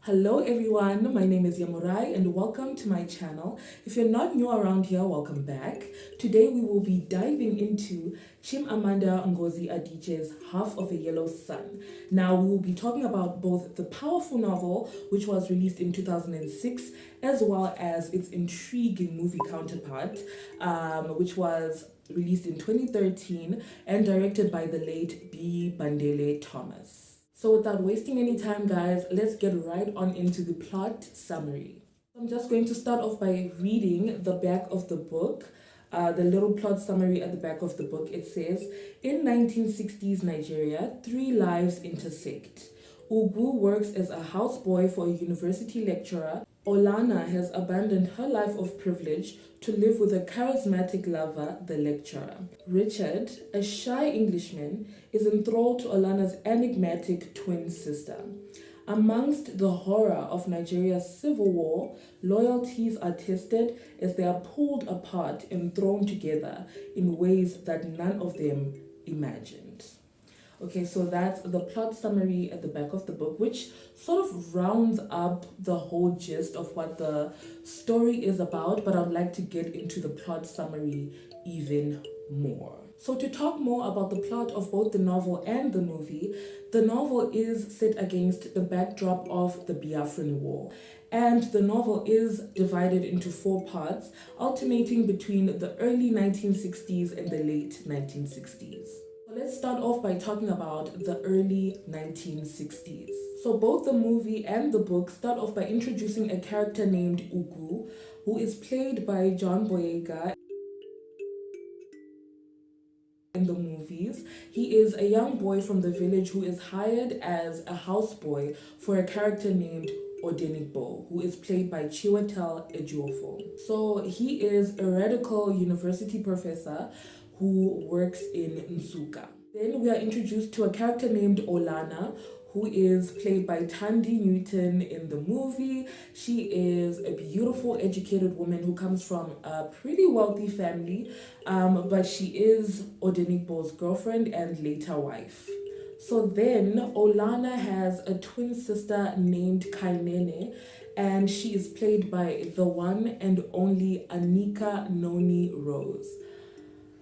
Hello everyone, my name is Yamurai and welcome to my channel. If you're not new around here, welcome back. Today we will be diving into Chimamanda Ngozi Adichie's Half of a Yellow Sun. Now we will be talking about both the powerful novel, which was released in 2006, as well as its intriguing movie counterpart, which was released in 2013 and directed by the late B. Bandele Thomas. So without wasting any time, guys, let's get right on into the plot summary. I'm just going to start off by reading the back of the book. The little plot summary at the back of the book. It says, in 1960s Nigeria, three lives intersect. Ugu works as a houseboy for a university lecturer. Olana has abandoned her life of privilege to live with a charismatic lover, the lecturer. Richard, a shy Englishman, is enthralled to Olana's enigmatic twin sister. Amongst the horror of Nigeria's civil war, loyalties are tested as they are pulled apart and thrown together in ways that none of them imagined. Okay, so that's the plot summary at the back of the book, which sort of rounds up the whole gist of what the story is about, but I'd like to get into the plot summary even more. So to talk more about the plot of both the novel and the movie, the novel is set against the backdrop of the Biafran War. And the novel is divided into four parts, alternating between the early 1960s and the late 1960s. Let's start off by talking about the early 1960s. So both the movie and the book start off by introducing a character named Ugu, who is played by John Boyega in the movies. He is a young boy from the village who is hired as a houseboy for a character named Odenigbo, who is played by Chiwetel Ejiofor. So he is a radical university professor who works in Nsukka. Then we are introduced to a character named Olana, who is played by Tandy Newton in the movie. She is a beautiful, educated woman who comes from a pretty wealthy family, but she is Odenigbo's girlfriend and later wife. So then Olana has a twin sister named Kainene, and she is played by the one and only Anika Noni Rose.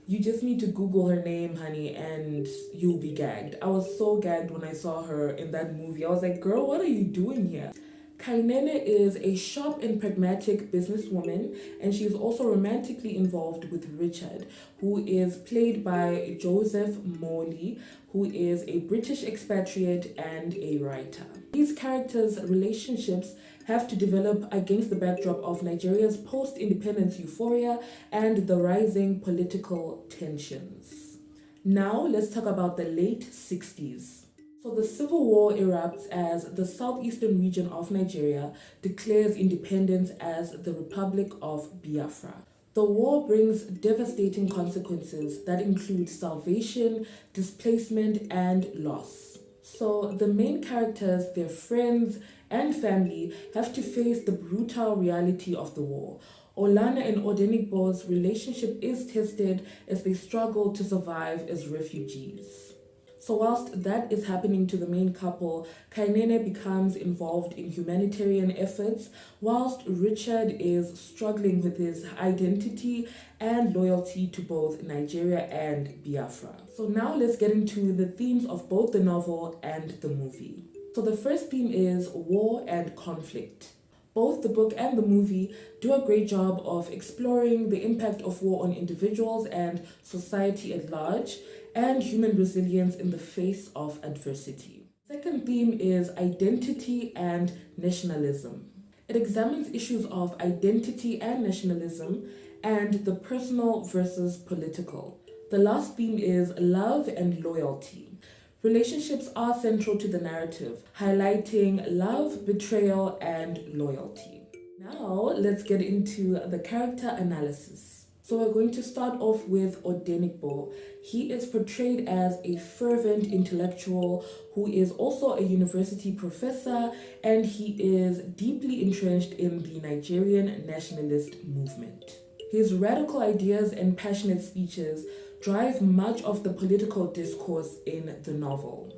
You just need to Google her name, honey, and you'll be gagged. I was so gagged when I saw her in that movie. I was like, girl, what are you doing here? Kainene is a sharp and pragmatic businesswoman, and she is also romantically involved with Richard, who is played by Joseph Morley, who is a British expatriate and a writer. These characters' relationships have to develop against the backdrop of Nigeria's post-independence euphoria and the rising political tensions. Now, let's talk about the late 60s. So the civil war erupts as the southeastern region of Nigeria declares independence as the Republic of Biafra. The war brings devastating consequences that include starvation, displacement, and loss. So the main characters, their friends, and family have to face the brutal reality of the war. Olana and Odenigbo's relationship is tested as they struggle to survive as refugees. So whilst that is happening to the main couple, Kainene becomes involved in humanitarian efforts, whilst Richard is struggling with his identity and loyalty to both Nigeria and Biafra. So now let's get into the themes of both the novel and the movie. So the first theme is war and conflict. Both the book and the movie do a great job of exploring the impact of war on individuals and society at large, and human resilience in the face of adversity. Second theme is identity and nationalism. It examines issues of identity and nationalism and the personal versus political. The last theme is love and loyalty. Relationships are central to the narrative, highlighting love, betrayal, and loyalty. Now, let's get into the character analysis. So we're going to start off with Odenigbo. He is portrayed as a fervent intellectual who is also a university professor, and he is deeply entrenched in the Nigerian nationalist movement. His radical ideas and passionate speeches drive much of the political discourse in the novel.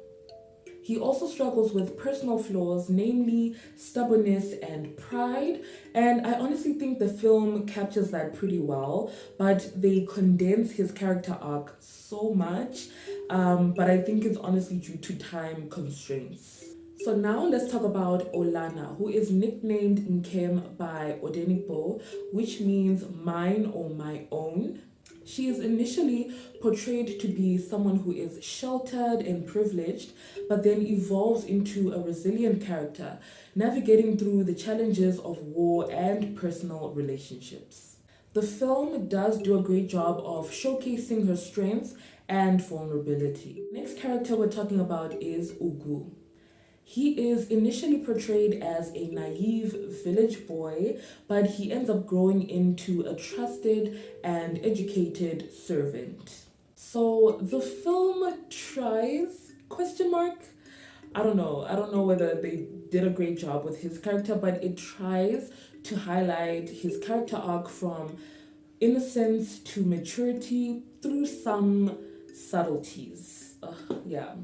He also struggles with personal flaws, namely stubbornness and pride. And I honestly think the film captures that pretty well, but they condense his character arc so much. But I think it's honestly due to time constraints. So now let's talk about Olana, who is nicknamed Nkem by Odenigbo, which means mine or my own. She is initially portrayed to be someone who is sheltered and privileged, but then evolves into a resilient character, navigating through the challenges of war and personal relationships. The film does do a great job of showcasing her strengths and vulnerability. Next character we're talking about is Ugu. He is initially portrayed as a naive village boy, but he ends up growing into a trusted and educated servant. So the film tries, question mark? I don't know. I don't know whether they did a great job with his character, but it tries to highlight his character arc from innocence to maturity through some subtleties. Yeah.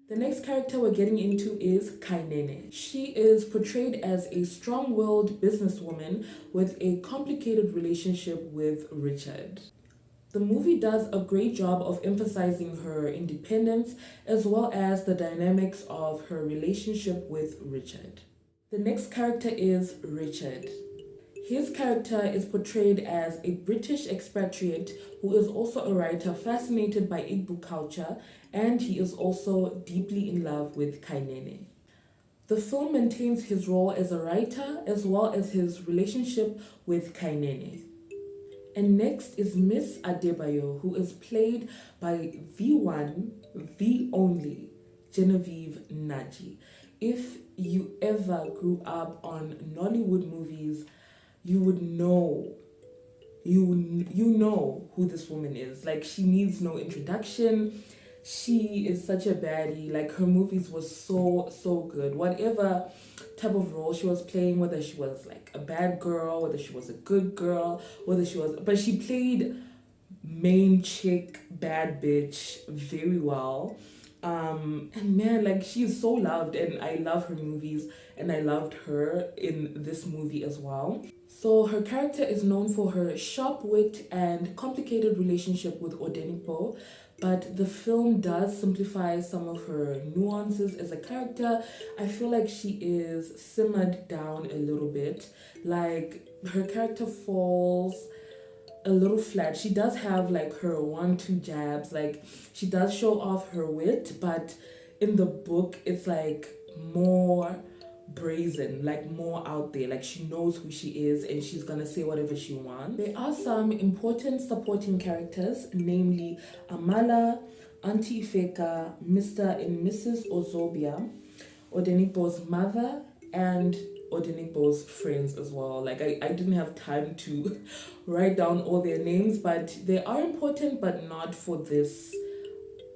The next character we're getting into is Kainene. She is portrayed as a strong-willed businesswoman with a complicated relationship with Richard. The movie does a great job of emphasizing her independence as well as the dynamics of her relationship with Richard. The next character is Richard. His character is portrayed as a British expatriate who is also a writer fascinated by Igbo culture, and he is also deeply in love with Kainene. The film maintains his role as a writer as well as his relationship with Kainene. And next is Miss Adebayo, who is played by the one, the only, Genevieve Naji. If you ever grew up on Nollywood movies, you would know, you know who this woman is. Like, she needs no introduction. She is such a baddie. Like, her movies were so good. Whatever type of role she was playing, whether she was like a bad girl, whether she was a good girl, but she played main chick, bad bitch very well. And man, like, she is so loved, and I love her movies, and I loved her in this movie as well. So her character is known for her sharp wit and complicated relationship with Odenigbo, but the film does simplify some of her nuances as a character. I feel like she is simmered down a little bit. Like, her character falls a little flat. She does have like her 1-2 jabs, like she does show off her wit, but in the book it's like more brazen, like more out there. Like, she knows who she is and she's gonna say whatever she wants. There are some important supporting characters, namely Amala, Auntie Ifeka, Mr. and Mrs. Ozobia, Odenigbo's mother, and Odenigbo's friends as well. Like, I didn't have time to write down all their names, but they are important, but not for this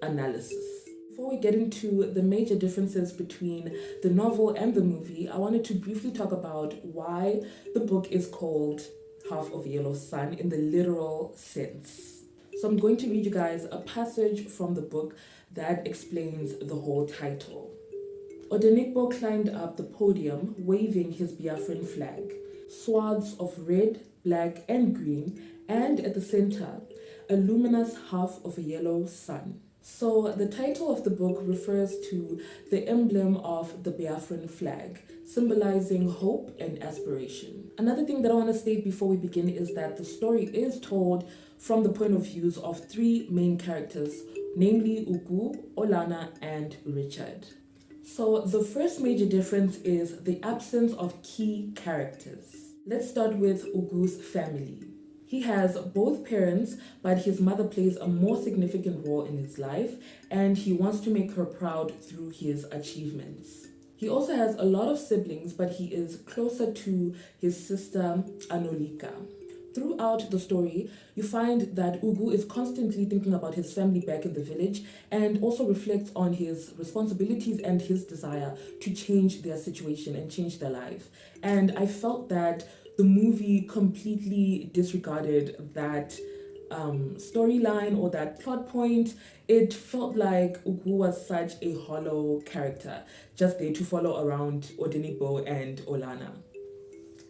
analysis. Before we get into the major differences between the novel and the movie, I wanted to briefly talk about why the book is called Half of Yellow Sun in the literal sense. So I'm going to read you guys a passage from the book that explains the whole title. Odenigbo climbed up the podium waving his Biafran flag, swaths of red, black, and green, and at the center, a luminous half of a yellow sun. So the title of the book refers to the emblem of the Biafran flag, symbolizing hope and aspiration. Another thing that I want to state before we begin is that the story is told from the point of views of 3 main characters, namely Ugu, Olana, and Richard. So the first major difference is the absence of key characters. Let's start with Ugu's family. He has both parents, but his mother plays a more significant role in his life, and he wants to make her proud through his achievements. He also has a lot of siblings, but he is closer to his sister Anolika. Throughout the story, you find that Ugu is constantly thinking about his family back in the village and also reflects on his responsibilities and his desire to change their situation and change their life. And I felt that the movie completely disregarded that storyline or that plot point. It felt like Ugu was such a hollow character, just there to follow around Odenibo and Olana.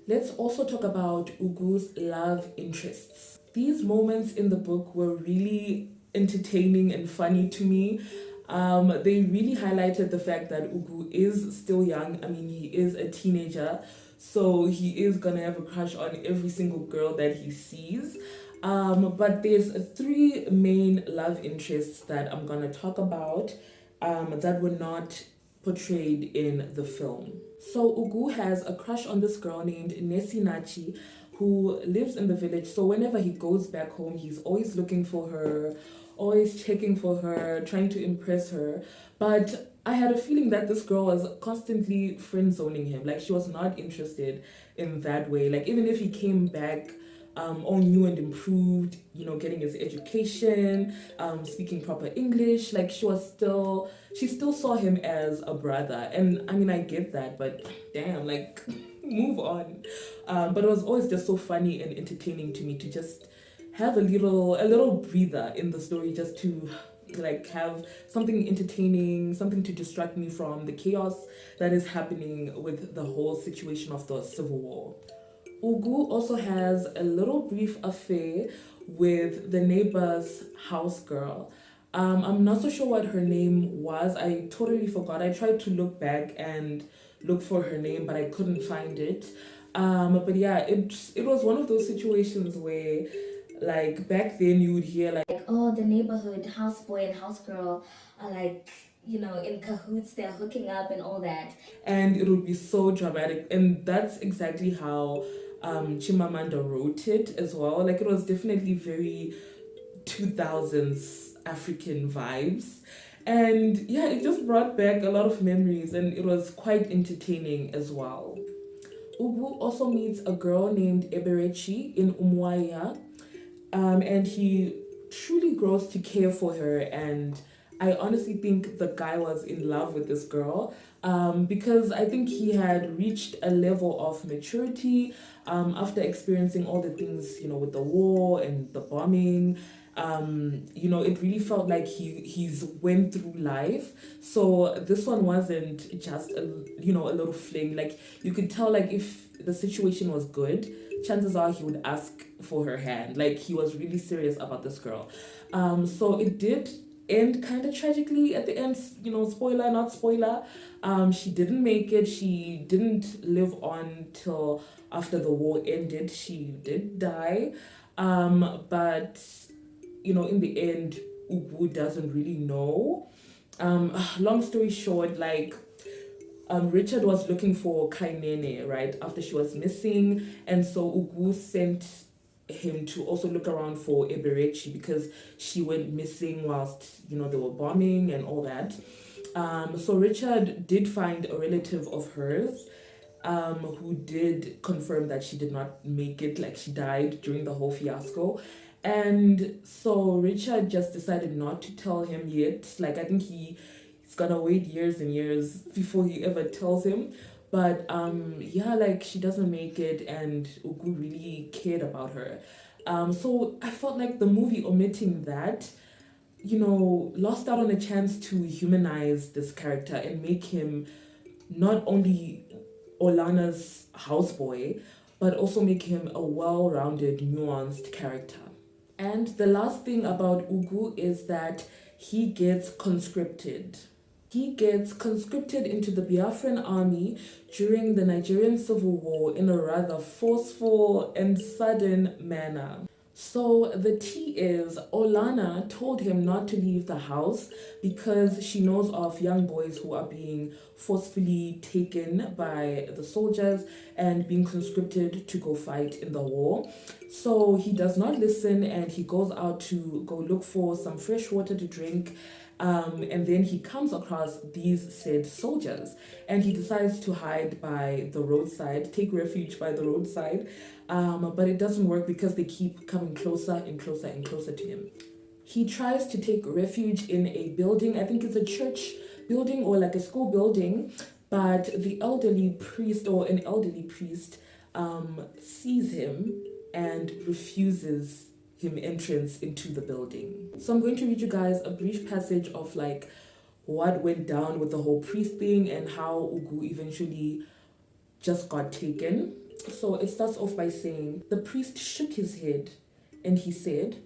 Let's also talk about Ugu's love interests. These moments in the book were really entertaining and funny to me. They really highlighted the fact that Ugu is still young. I mean, he is a teenager, so he is gonna have a crush on every single girl that he sees. But there's three main love interests that I'm gonna talk about that were not portrayed in the film. So Ugu has a crush on this girl named Nesinachi who lives in the village. So whenever he goes back home, he's always looking for her, always checking for her, trying to impress her. But I had a feeling that this girl was constantly friend zoning him. Like she was not interested in that way. Like even if he came back all new and improved, you know, getting his education, speaking proper English, like she still saw him as a brother. And I mean, I get that, but damn, like, move on. But it was always just so funny and entertaining to me to just have a little breather in the story, just to like have something entertaining, something to distract me from the chaos that is happening with the whole situation of the Civil War. Ugu also has a little brief affair with the neighbor's house girl. I'm not so sure what her name was. I totally forgot. I tried to look back and look for her name, but I couldn't find it. But yeah, it was one of those situations where, like back then, you would hear like, oh, the neighborhood houseboy and housegirl are like, you know, in cahoots, they're hooking up and all that. And it would be so dramatic, and that's exactly how Chimamanda wrote it as well. Like it was definitely very 2000s African vibes. And yeah, it just brought back a lot of memories and it was quite entertaining as well. Ugu also meets a girl named Eberechi in Umuahia, and he truly grows to care for her. And I honestly think the guy was in love with this girl, because I think he had reached a level of maturity after experiencing all the things, you know, with the war and the bombing. You know, it really felt like he's went through life. So this one wasn't just a little fling. Like you could tell, like if the situation was good, chances are he would ask for her hand. Like he was really serious about this girl. So it did end kind of tragically at the end. You know, spoiler, not spoiler. She didn't make it. She didn't live on till after the war ended. She did die. But you know, in the end, Ugu doesn't really know. Long story short, like Richard was looking for Kainene, right, after she was missing, and so Ugu sent him to also look around for Eberechi because she went missing whilst, you know, they were bombing and all that. So Richard did find a relative of hers who did confirm that she did not make it, like she died during the whole fiasco. And so Richard just decided not to tell him yet. Like I think he's gonna wait years and years before he ever tells him. But yeah, like she doesn't make it and Ugu really cared about her. So I felt like the movie omitting that, you know, lost out on a chance to humanize this character and make him not only Olana's houseboy, but also make him a well-rounded, nuanced character. And the last thing about Ugu is that he gets conscripted. He gets conscripted into the Biafran army during the Nigerian Civil War in a rather forceful and sudden manner. So the tea is Olana told him not to leave the house because she knows of young boys who are being forcefully taken by the soldiers and being conscripted to go fight in the war. So he does not listen and he goes out to go look for some fresh water to drink. And then he comes across these said soldiers and he decides to hide by the roadside, take refuge by the roadside. But it doesn't work because they keep coming closer and closer and closer to him. He tries to take refuge in a building, I think it's a church building or like a school building, but the elderly priest or an elderly priest sees him and refuses him entrance into the building. So I'm going to read you guys a brief passage of like what went down with the whole priest thing and how Ugu eventually just got taken. So it starts off by saying, the priest shook his head and he said,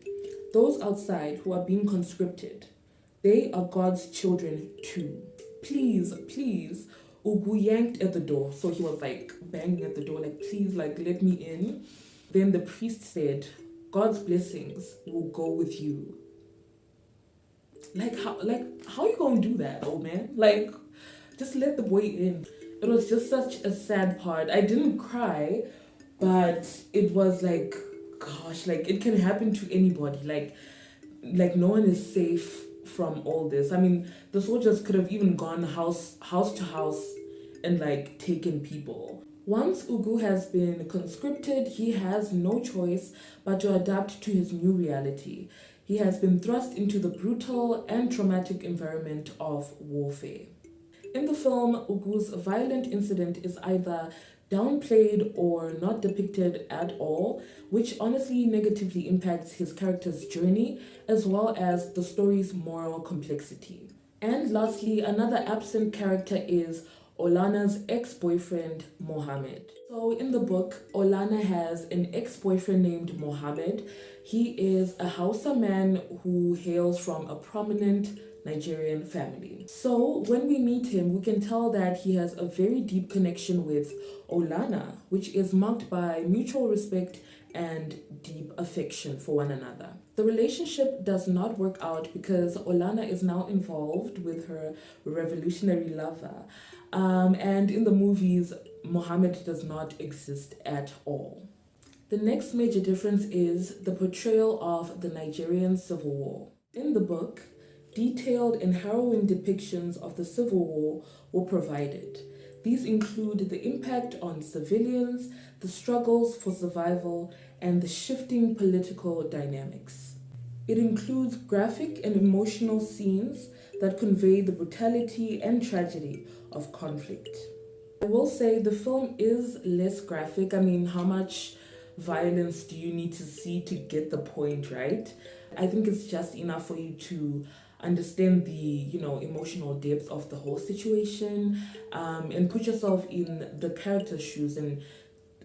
those outside who are being conscripted, they are God's children too. Please, please. Ugu yanked at the door. So he was like banging at the door, like, please, like, let me in. Then the priest said, God's blessings will go with you. Like how you gonna do that, old man? Like, just let the boy in. It was just such a sad part. I didn't cry, but it was like, gosh, like it can happen to anybody. Like no one is safe from all this. I mean, the soldiers could have even gone house to house and like taken people. Once Ugu has been conscripted, he has no choice but to adapt to his new reality. He has been thrust into the brutal and traumatic environment of warfare. In the film, Ugu's violent incident is either downplayed or not depicted at all, which honestly negatively impacts his character's journey as well as the story's moral complexity. And lastly, another absent character is Olana's ex-boyfriend, Mohammed. So in the book, Olana has an ex-boyfriend named Mohammed. He is a Hausa man who hails from a prominent Nigerian family. So when we meet him, we can tell that he has a very deep connection with Olana, which is marked by mutual respect and deep affection for one another. The relationship does not work out because Olana is now involved with her revolutionary lover. And in the movies, Mohammed does not exist at all. The next major difference is the portrayal of the Nigerian Civil War. In the book, detailed and harrowing depictions of the Civil War were provided. These include the impact on civilians, the struggles for survival, and the shifting political dynamics. It includes graphic and emotional scenes that convey the brutality and tragedy of conflict. I will say the film is less graphic. I mean, how much violence do you need to see to get the point, right? I think it's just enough for you to understand the emotional depth of the whole situation, and put yourself in the character's shoes and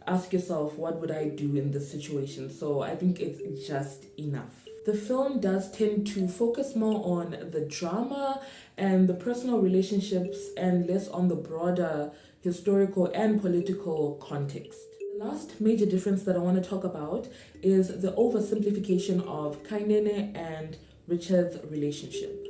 ask yourself, what would I do in this situation? So I think it's just enough. The film does tend to focus more on the drama and the personal relationships and less on the broader historical and political context. The last major difference that I want to talk about is the oversimplification of Kainene and Richard's relationship.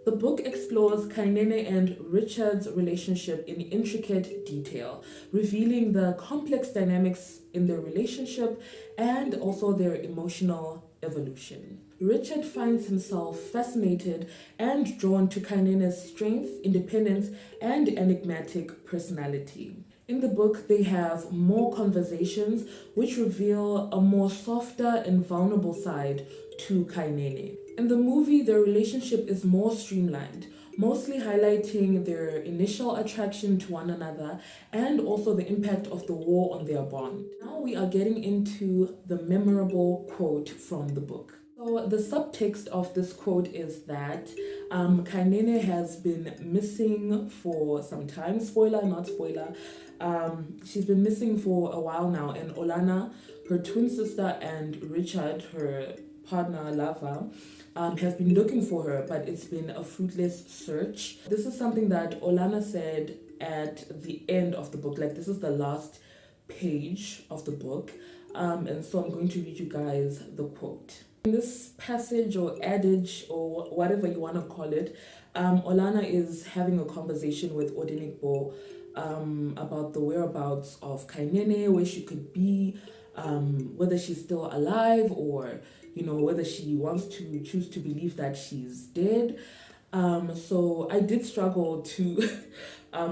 The book explores Kainene and Richard's relationship in intricate detail, revealing the complex dynamics in their relationship and also their emotional evolution. Richard finds himself fascinated and drawn to Kainene's strength, independence, and enigmatic personality. In the book, they have more conversations which reveal a more softer and vulnerable side to Kainene. In the movie, their relationship is more streamlined, mostly highlighting their initial attraction to one another and also the impact of the war on their bond. Now we are getting into the memorable quote from the book. So the subtext of this quote is that Kainene has been missing for some time. Spoiler, not spoiler. She's been missing for a while now, and Olana, her twin sister, and Richard, her partner, lover, has been looking for her, but it's been a fruitless search. This is something that Olana said at the end of the book. Like, this is the last page of the book. And so I'm going to read you guys the quote. In this passage or adage or whatever you want to call it, Olana is having a conversation with Odenigbo about the whereabouts of Kainene, where she could be, whether she's still alive or whether she wants to choose to believe that she's dead. So I did struggle to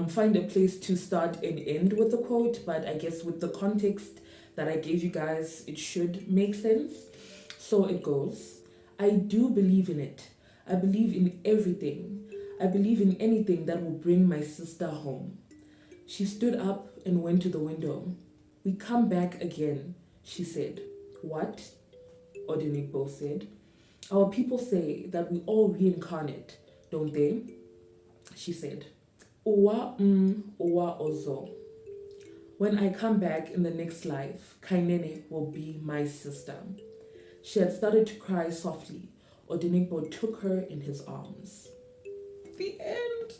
find a place to start and end with the quote, but I guess with the context that I gave you guys, it should make sense. So it goes, I do believe in it. I believe in everything. I believe in anything that will bring my sister home. She stood up and went to the window. We come back again, she said. What? Odenigbo said. Our people say that we all reincarnate, don't they? She said. Uwa uwa ozo. When I come back in the next life, Kainene will be my sister. She had started to cry softly. Odenigbo took her in his arms. The end.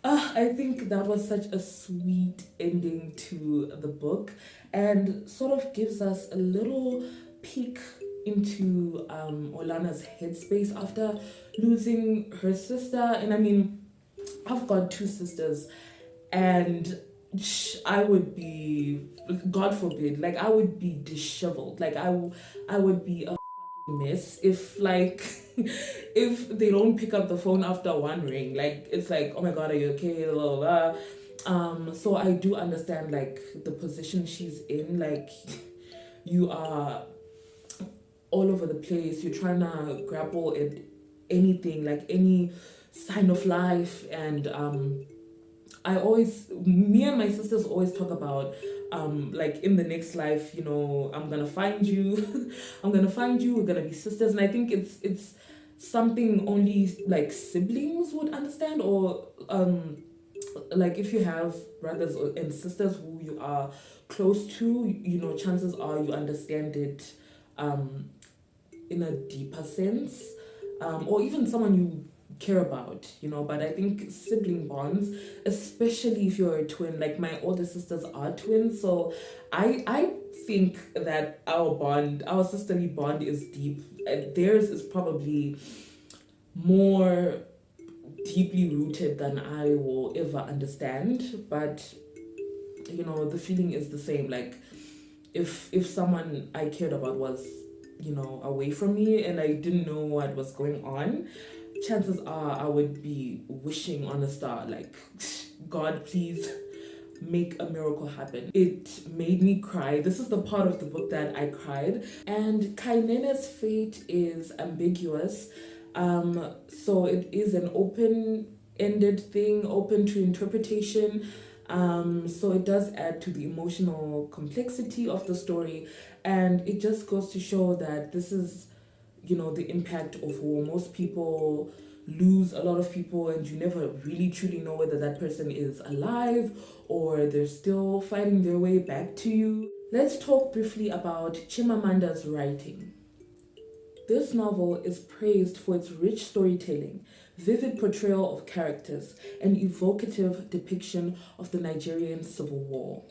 I think that was such a sweet ending to the book and sort of gives us a little peek into Olana's headspace after losing her sister. And I mean, I've got two sisters, and I would be, God forbid, like I would be disheveled. Like I would be a mess if like if they don't pick up the phone after one ring. Like it's like, oh my God, are you okay? Blah, blah, blah. So I do understand like the position she's in. Like you are all over the place. You're trying to grapple at anything, like any sign of life. And me and my sisters always talk about like in the next life, you know, I'm gonna find you. I'm gonna find you, we're gonna be sisters. And I think it's something only like siblings would understand, or like if you have brothers and sisters who you are close to, you know, chances are you understand it in a deeper sense, or even someone you care about, you know. But I think sibling bonds, especially if you're a twin, like my older sisters are twins, so I think that our sisterly bond is deep. Theirs is probably more deeply rooted than I will ever understand, but you know, the feeling is the same. Like if someone I cared about was, you know, away from me and I didn't know what was going on, chances are I would be wishing on a star, like, God, please make a miracle happen. It made me cry. This is the part of the book that I cried. And Kainene's fate is ambiguous. So it is an open-ended thing, open to interpretation. So it does add to the emotional complexity of the story, and it just goes to show that this is, you know, the impact of war. Most people lose a lot of people, and you never really truly know whether that person is alive or they're still fighting their way back to you. Let's talk briefly about Chimamanda's writing. This novel is praised for its rich storytelling, vivid portrayal of characters, and evocative depiction of the Nigerian Civil War.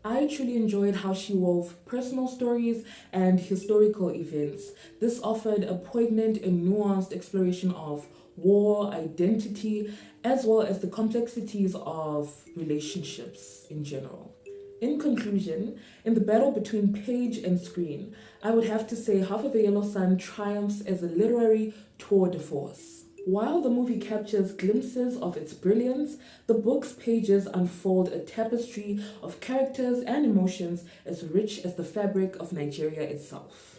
I truly enjoyed how she wove personal stories and historical events. This offered a poignant and nuanced exploration of war, identity, as well as the complexities of relationships in general. In conclusion, in the battle between page and screen, I would have to say Half of a Yellow Sun triumphs as a literary tour de force. While the movie captures glimpses of its brilliance, the book's pages unfold a tapestry of characters and emotions as rich as the fabric of Nigeria itself.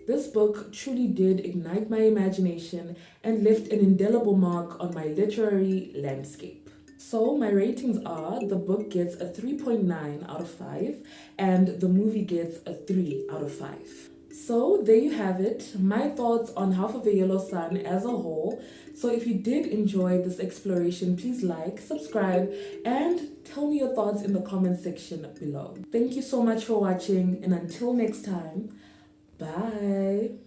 This book truly did ignite my imagination and left an indelible mark on my literary landscape. So my ratings are: the book gets a 3.9 out of 5 and the movie gets a 3 out of 5. So there you have it, my thoughts on Half of a Yellow Sun as a whole. So if you did enjoy this exploration, please like, subscribe, and tell me your thoughts in the comment section below. Thank you so much for watching, and until next time, bye.